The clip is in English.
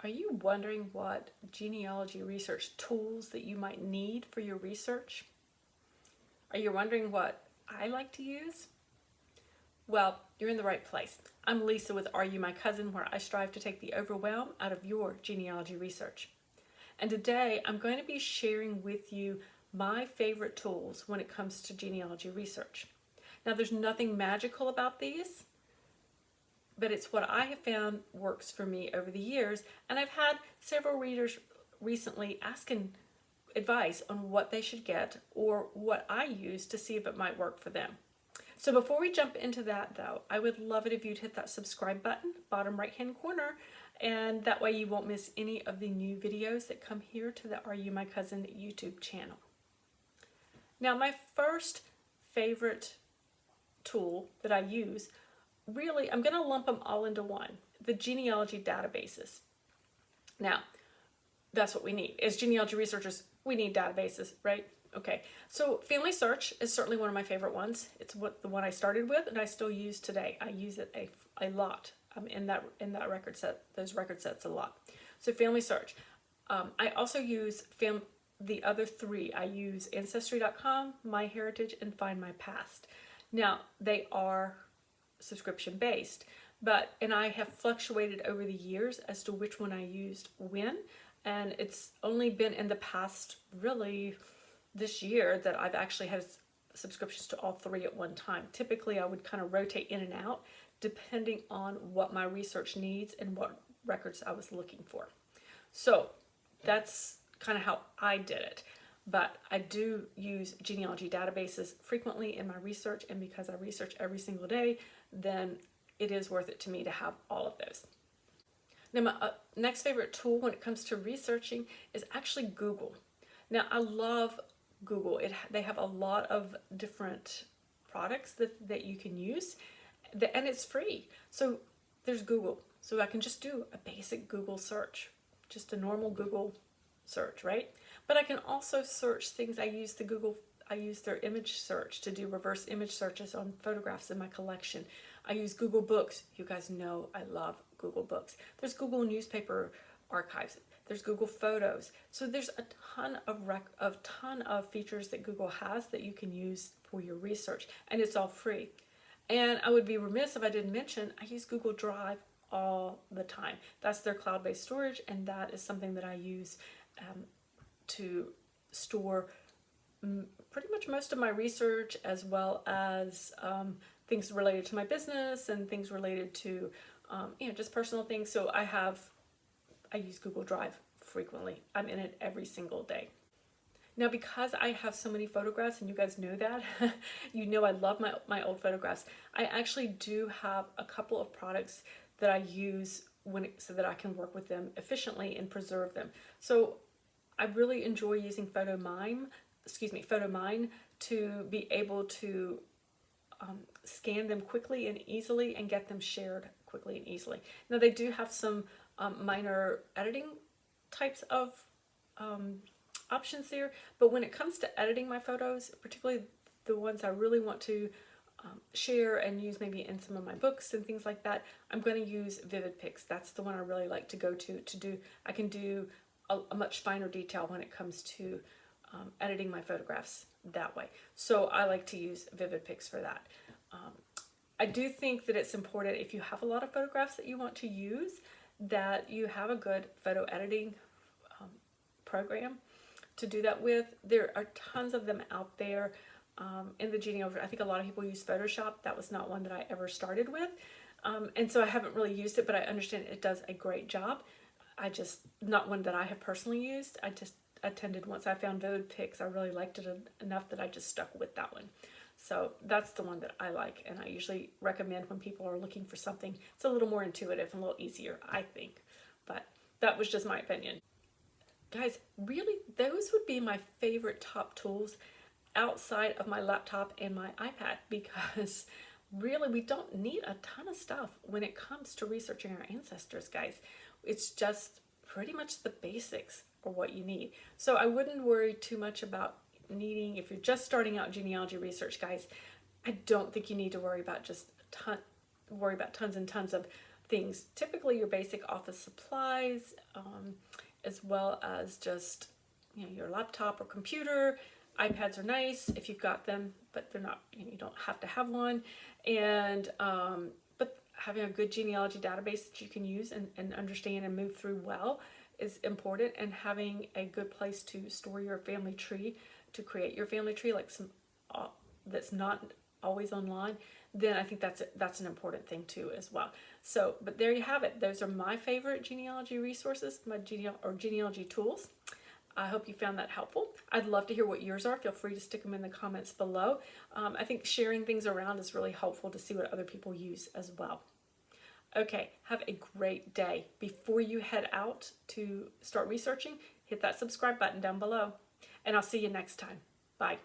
Are you wondering what genealogy research tools that you might need for your research? Are you wondering what I like to use? Well, you're in the right place. I'm Lisa with Are You My Cousin, where I strive to take the overwhelm out of your genealogy research. And today I'm going to be sharing with you my favorite tools when it comes to genealogy research. Now, there's nothing magical about these, but it's what I have found works for me over the years. And I've had several readers recently asking advice on what they should get or what I use to see if it might work for them. So before we jump into that though, I would love it if you'd hit that subscribe button, bottom right hand corner, and that way you won't miss any of the new videos that come here to the Are You My Cousin YouTube channel. Now, my first favorite tool that I use, really, I'm going to lump them all into one, the genealogy databases. Now, that's what we need. As genealogy researchers, we need databases, right? Okay, so Family Search is certainly one of my favorite ones. It's the one I started with and I still use today. I use it a lot in that record set, those record sets a lot. So Family Search. I also use the other three. I use Ancestry.com, MyHeritage, and Find My Past. Now, they are subscription based, and I have fluctuated over the years as to which one I used when, and it's only been in the past, really, this year that I've actually had subscriptions to all three at one time. Typically, I would kind of rotate in and out depending on what my research needs and what records I was looking for. So that's kind of how I did it. But I do use genealogy databases frequently in my research, and because I research every single day, then it is worth it to me to have all of those. Now, my next favorite tool when it comes to researching is actually Google. Now, I love Google. They have a lot of different products that you can use, and it's free. So there's Google. So I can just do a basic Google search, just a normal Google search, right? But I can also search things. I use their image search to do reverse image searches on photographs in my collection. I use Google Books. You guys know I love Google Books. There's Google Newspaper Archives. There's Google Photos. So there's a ton of features that Google has that you can use for your research, and it's all free. And I would be remiss if I didn't mention I use Google Drive all the time. That's their cloud-based storage, and that is something that I use to store pretty much most of my research, as well as things related to my business and things related to just personal things. So I use Google Drive frequently. I'm in it every single day. Now, because I have so many photographs, and you guys know that, you know I love my old photographs, I actually do have a couple of products that I use so that I can work with them efficiently and preserve them. So I really enjoy using PhotoMine to be able to scan them quickly and easily and get them shared quickly and easily. Now, they do have some minor editing types of options there, but when it comes to editing my photos, particularly the ones I really want to share and use maybe in some of my books and things like that, I'm going to use VividPix. That's the one I really like to go to do. I can do a much finer detail when it comes to editing my photographs that way. So I like to use VividPix for that. I do think that it's important, if you have a lot of photographs that you want to use, that you have a good photo editing program to do that with. There are tons of them out there in the genealogy. I think a lot of people use Photoshop. That was not one that I ever started with. And so I haven't really used it, but I understand it does a great job. Not one that I have personally used. I just attended once I found VividPix. I really liked it enough that I just stuck with that one. So that's the one that I like, and I usually recommend when people are looking for something. It's a little more intuitive and a little easier, I think. But that was just my opinion. Guys, really, those would be my favorite top tools outside of my laptop and my iPad, because really we don't need a ton of stuff when it comes to researching our ancestors, guys. It's just pretty much the basics are what you need. So I wouldn't worry too much about needing, if you're just starting out genealogy research, guys, I don't think you need to worry about tons and tons of things, typically your basic office supplies, as well as just your laptop or computer. iPads are nice if you've got them, but they're not, you don't have to have one. And but having a good genealogy database that you can use and understand and move through well is important, and having a good place to store your family tree, to create your family tree, like some that's not always online, then I think that's an important thing too as well. So, but there you have it. Those are my favorite genealogy resources, my genealogy tools. I hope you found that helpful. I'd love to hear what yours are. Feel free to stick them in the comments below. I think sharing things around is really helpful to see what other people use as well. Okay, have a great day. Before you head out to start researching, hit that subscribe button down below, and I'll see you next time. Bye.